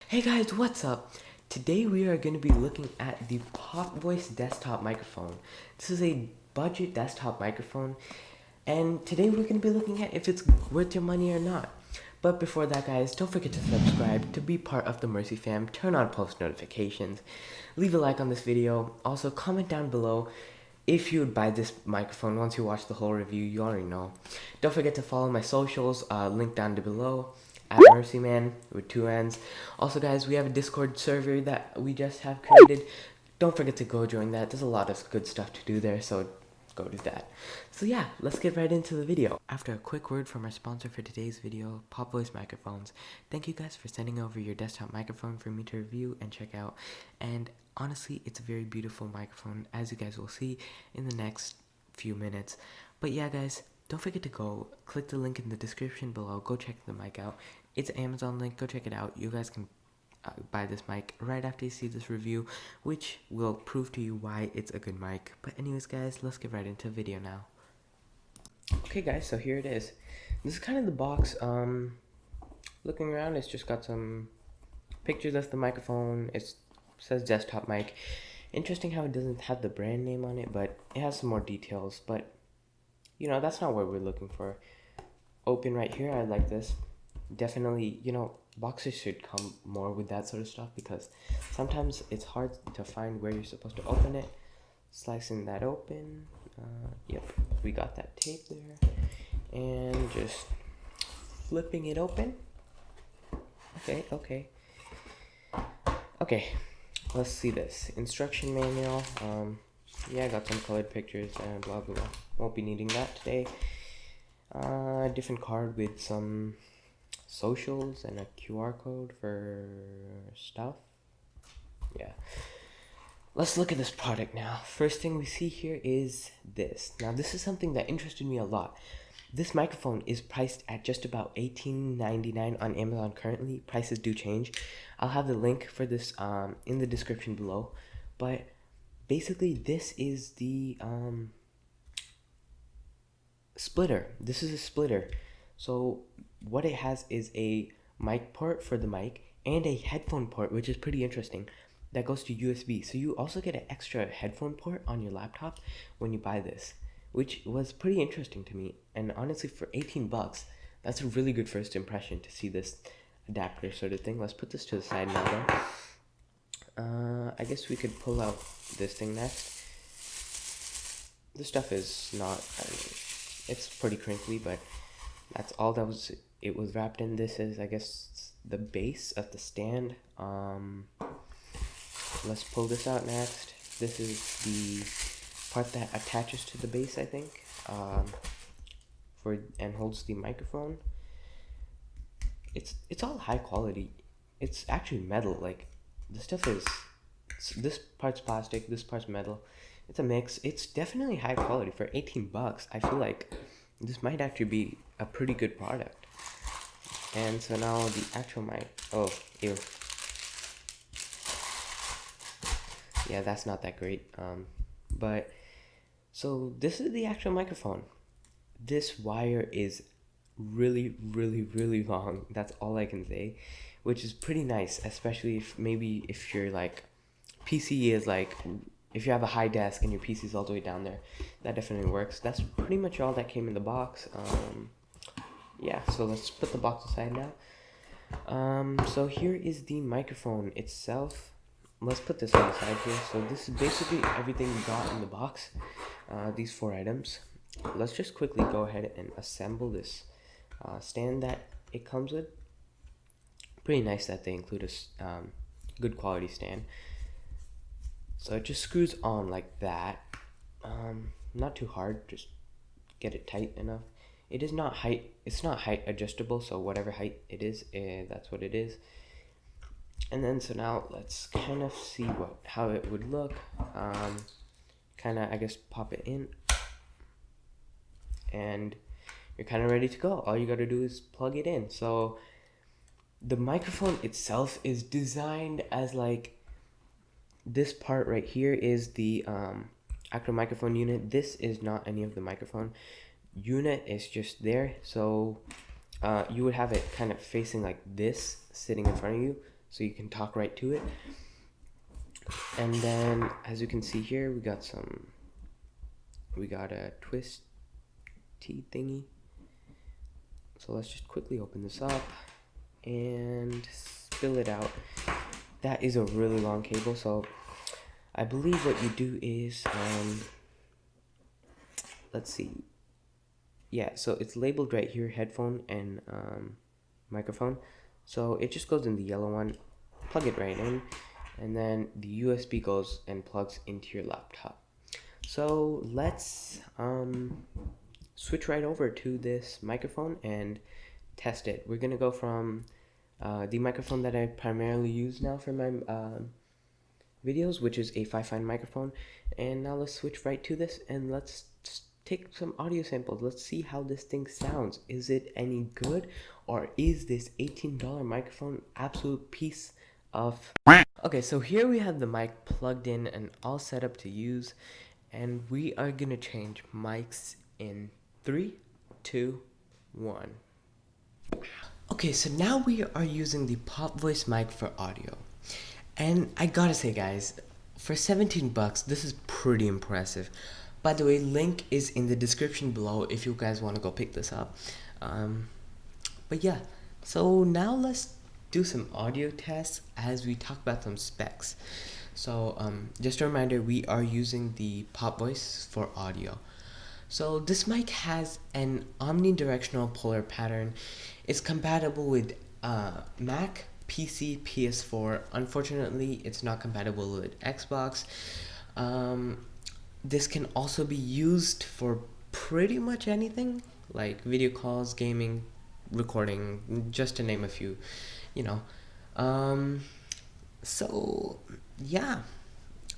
Hey guys, what's up? Today we are going to be looking at the Popvoice desktop microphone. This is a budget desktop microphone, and today we're going to be looking at if it's worth your money or not. But before that, guys, don't forget to subscribe to be part of the Mercy fam. Turn on post notifications. Leave a like on this video. Also, comment down below if you would buy this microphone. Once you watch the whole review, you already know. Don't forget to follow my socials, link down below, at Murciman with 2 N's. Also, guys, we have a Discord server that we just have created. Don't forget to go join that. There's a lot of good stuff to do there, so go do that. So yeah, let's get right into the video. After a quick word from our sponsor for today's video, Popvoice Microphones. Thank you guys for sending over your desktop microphone for me to review and check out. And honestly, it's a very beautiful microphone, as you guys will see in the next few minutes. But yeah, guys, don't forget to go click the link in the description below. Go check the mic out. It's an Amazon link. Go check it out. You guys can buy this mic right after you see this review, which will prove to you why it's a good mic. But anyways, guys, let's get right into the video now. Okay, guys, so here it is. This is kind of the box. Looking around, it's just got some pictures of the microphone. It says desktop mic. Interesting how it doesn't have the brand name on it, but it has some more details. But you know, that's not what we're looking for. Open right here, I like this. Definitely, you know, boxes should come more with that sort of stuff because sometimes it's hard to find where you're supposed to open it. Slicing that open. Yep, we got that tape there. And just flipping it open. Okay. Okay, let's see this. Instruction manual. Yeah, I got some colored pictures and blah blah blah. Won't be needing that today. Different card with some socials and a QR code for stuff. Yeah. Let's look at this product now. First thing we see here is this. Now this is something that interested me a lot. This microphone is priced at just about $18.99 on Amazon currently. Prices do change. I'll have the link for this in the description below. But basically this is the splitter. This is a splitter. So what it has is a mic port for the mic and a headphone port, which is pretty interesting, that goes to USB. So you also get an extra headphone port on your laptop when you buy this, which was pretty interesting to me. And honestly, for 18 bucks, that's a really good first impression to see this adapter sort of thing. Let's put this to the side now though. I guess we could pull out this thing next. This stuff is not, it's pretty crinkly, but that's all that was it was wrapped in. This is, I guess, the base of the stand. Let's pull this out next. This is the part that attaches to the base, I think, and holds the microphone. It's all high quality. It's actually metal. Like, the stuff is, this part's plastic, this part's metal. It's a mix. It's definitely high quality for 18 bucks. I feel like this might actually be a pretty good product. And so now the actual mic. Oh, ew. Yeah, that's not that great. But so this is the actual microphone. This wire is really long. That's all I can say, which is pretty nice, especially if you're like, PC is like, if you have a high desk and your PC is all the way down there, that definitely works. That's pretty much all that came in the box. Yeah, so let's put the box aside now. So here is the microphone itself. Let's put this on the side here. So this is basically everything we got in the box. These 4 items. Let's just quickly go ahead and assemble this stand that it comes with. Pretty nice that they include a good quality stand. So it just screws on like that. Not too hard, just get it tight enough. It is not height, it's not height adjustable, so whatever height it is, that's what it is. And then so now let's kind of see how it would look. Kind of, I guess, pop it in, and you're kind of ready to go. All you got to do is plug it in. So the microphone itself is designed as like, this part right here is the actual microphone unit. This is not any of the microphone unit. It's just there. So you would have it kind of facing like this, sitting in front of you. so you can talk right to it. And then, as you can see here, we got a twist T thingy. So let's just quickly open this up and spill it out. That is a really long cable, so I believe what you do is, let's see. Yeah, so it's labeled right here, headphone and microphone. So it just goes in the yellow one, plug it right in, and then the USB goes and plugs into your laptop. So let's switch right over to this microphone and test it. We're gonna go from the microphone that I primarily use now for my videos, which is a Fifine microphone, and now let's switch right to this and let's take some audio samples. Let's see how this thing sounds. Is it any good, or is this $18 microphone absolute piece of... Okay, so here we have the mic plugged in and all set up to use, and we are gonna change mics in 3, 2, 1. Okay, so now we are using the Popvoice mic for audio. And I gotta say, guys, for $17, this is pretty impressive. By the way, link is in the description below if you guys want to go pick this up. But yeah, so now let's do some audio tests as we talk about some specs. So just a reminder, we are using the Popvoice for audio. So this mic has an omnidirectional polar pattern. It's compatible with Mac, PC, PS4. Unfortunately, it's not compatible with Xbox. This can also be used for pretty much anything, like video calls, gaming, recording, just to name a few, you know. So yeah.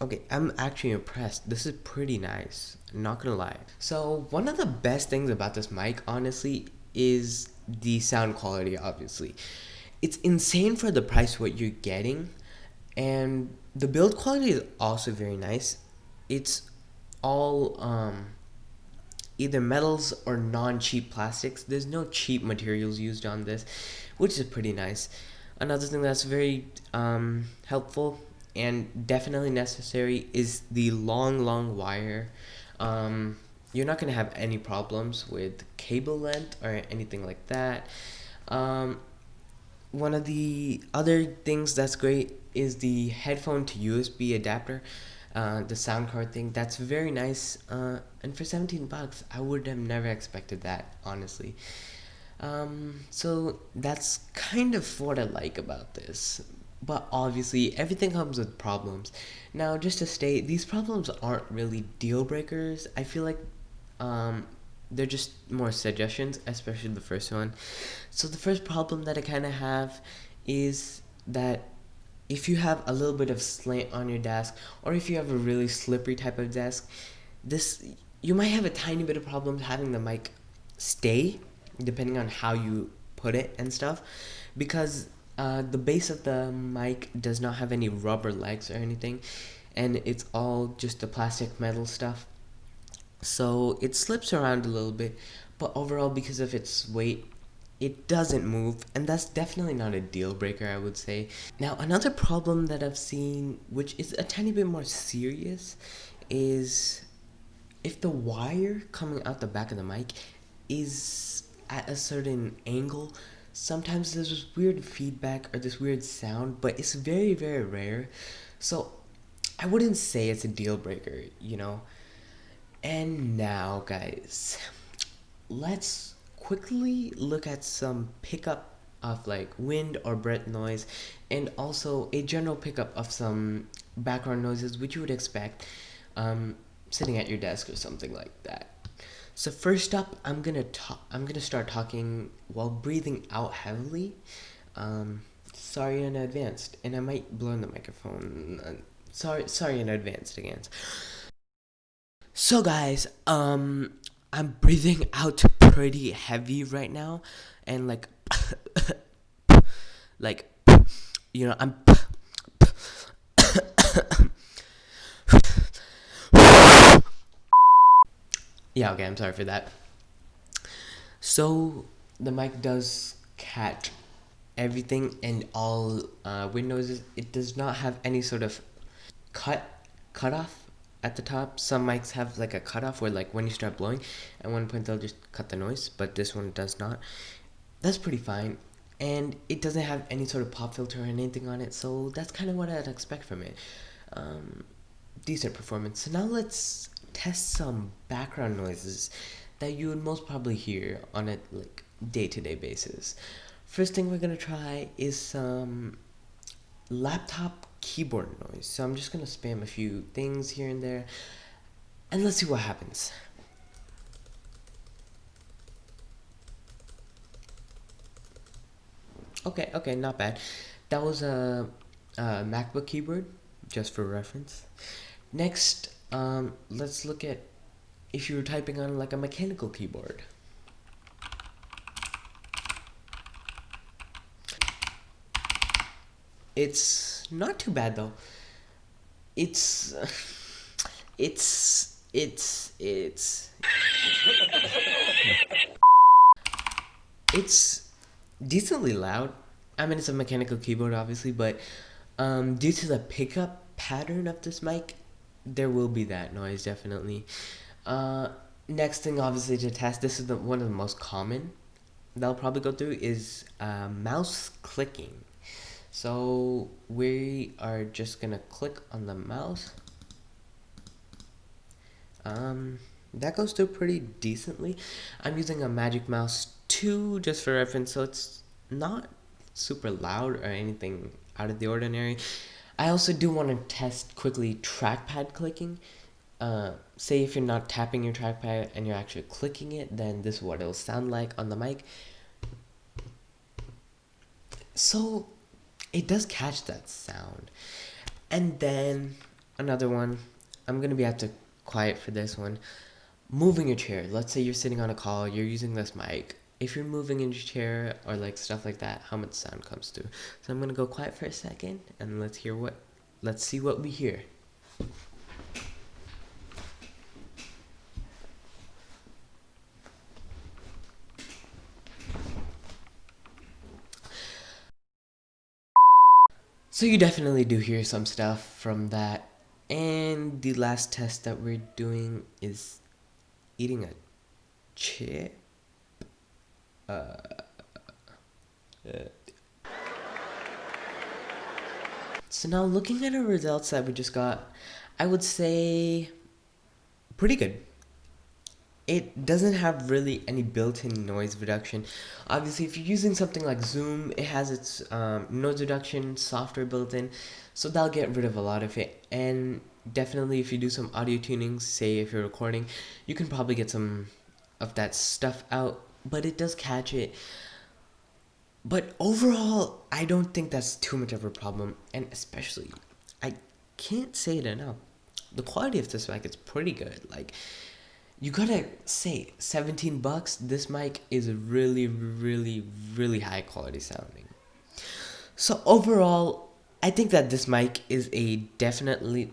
Okay, I'm actually impressed. This is pretty nice, not gonna lie. So one of the best things about this mic, honestly, is the sound quality, obviously. It's insane for the price what you're getting, and the build quality is also very nice. It's all either metals or non-cheap plastics. There's no cheap materials used on this, which is pretty nice. Another thing that's very helpful and definitely necessary is the long wire. You're not going to have any problems with cable length or anything like that. One of the other things that's great is the headphone to USB adapter, the sound card thing. That's very nice, and for $17 I would have never expected that, honestly. So that's kind of what I like about this. But obviously, everything comes with problems. Now, just to state, these problems aren't really deal breakers. I feel like they're just more suggestions, especially the first one. So the first problem that I kind of have is that if you have a little bit of slant on your desk, or if you have a really slippery type of desk, you might have a tiny bit of problems having the mic stay, depending on how you put it and stuff, because the base of the mic does not have any rubber legs or anything, and it's all just the plastic metal stuff. So it slips around a little bit, but overall, because of its weight, it doesn't move, and that's definitely not a deal breaker, I would say. Now, another problem that I've seen, which is a tiny bit more serious, is if the wire coming out the back of the mic is at a certain angle, sometimes there's this weird feedback or this weird sound, but it's very, very rare. So I wouldn't say it's a deal breaker, you know. And now, guys, let's quickly look at some pickup of like wind or breath noise, and also a general pickup of some background noises which you would expect sitting at your desk or something like that. So first up, I'm gonna start talking while breathing out heavily. Sorry in advance, and I might blow in the microphone. Sorry in advance again. So guys, I'm breathing out pretty heavy right now, and like, like, you know, I'm. Yeah, okay, I'm sorry for that. So the mic does catch everything and all wind noises. It does not have any sort of cutoff at the top. Some mics have like a cutoff where like when you start blowing, at one point they'll just cut the noise, but this one does not. That's pretty fine. And it doesn't have any sort of pop filter or anything on it, so that's kind of what I'd expect from it. Decent performance. So now let's test some background noises that you would most probably hear on a like day-to-day basis. First thing we're gonna try is some laptop keyboard noise. So I'm just gonna spam a few things here and there, and let's see what happens. Okay, not bad. That was a MacBook keyboard, just for reference. Next, let's look at if you were typing on like a mechanical keyboard. It's not too bad though. It's decently loud. I mean, it's a mechanical keyboard, obviously, but due to the pickup pattern of this mic, there will be that noise, definitely. Next thing, obviously, to test, this is one of the most common that I'll probably go through, is mouse clicking. So we are just gonna click on the mouse. That goes through pretty decently. I'm using a Magic Mouse 2 just for reference, so it's not super loud or anything out of the ordinary. I also do want to test quickly trackpad clicking. Say if you're not tapping your trackpad and you're actually clicking it, then this is what it'll sound like on the mic. So it does catch that sound. And then another one, I'm gonna have to quiet for this one. Moving your chair. Let's say you're sitting on a call, you're using this mic. If you're moving in your chair or like stuff like that, how much sound comes through? So I'm gonna go quiet for a second and let's see what we hear. So you definitely do hear some stuff from that. And the last test that we're doing is eating a chip. So now looking at our results that we just got, I would say pretty good. It doesn't have really any built-in noise reduction. Obviously, if you're using something like Zoom, it has its noise reduction software built in, so that'll get rid of a lot of it. And definitely if you do some audio tuning, say if you're recording, you can probably get some of that stuff out, but it does catch it. But overall, I don't think that's too much of a problem, and especially, I can't say it enough, the quality of this mic is pretty good. Like, you gotta say, $17, this mic is really, really, really high quality sounding. So overall, I think that this mic is definitely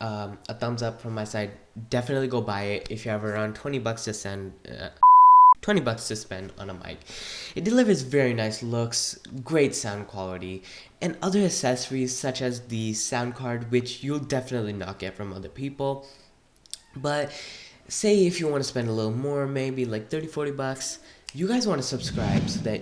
a thumbs up from my side. Definitely go buy it if you have around $20 to spend. $20 to spend on a mic. It delivers very nice looks, great sound quality, and other accessories such as the sound card, which you'll definitely not get from other people. But say if you want to spend a little more, maybe like $30-40, you guys want to subscribe so that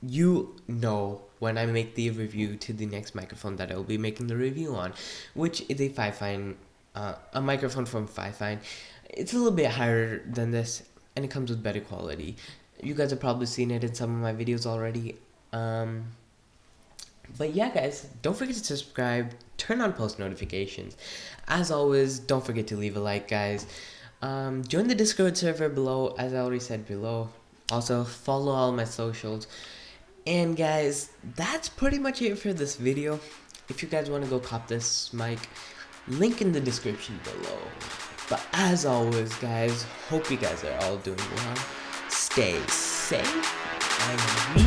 you know when I make the review to the next microphone that I will be making the review on, which is a Fifine, a microphone from Fifine. It's a little bit higher than this, and it comes with better quality. You guys have probably seen it in some of my videos already. But yeah, guys, don't forget to subscribe, turn on post notifications. As always, don't forget to leave a like, guys. Join the Discord server below, as I already said below. Also, follow all my socials. And guys, that's pretty much it for this video. If you guys want to go cop this mic, link in the description below. But as always, guys, hope you guys are all doing well. Stay safe, and we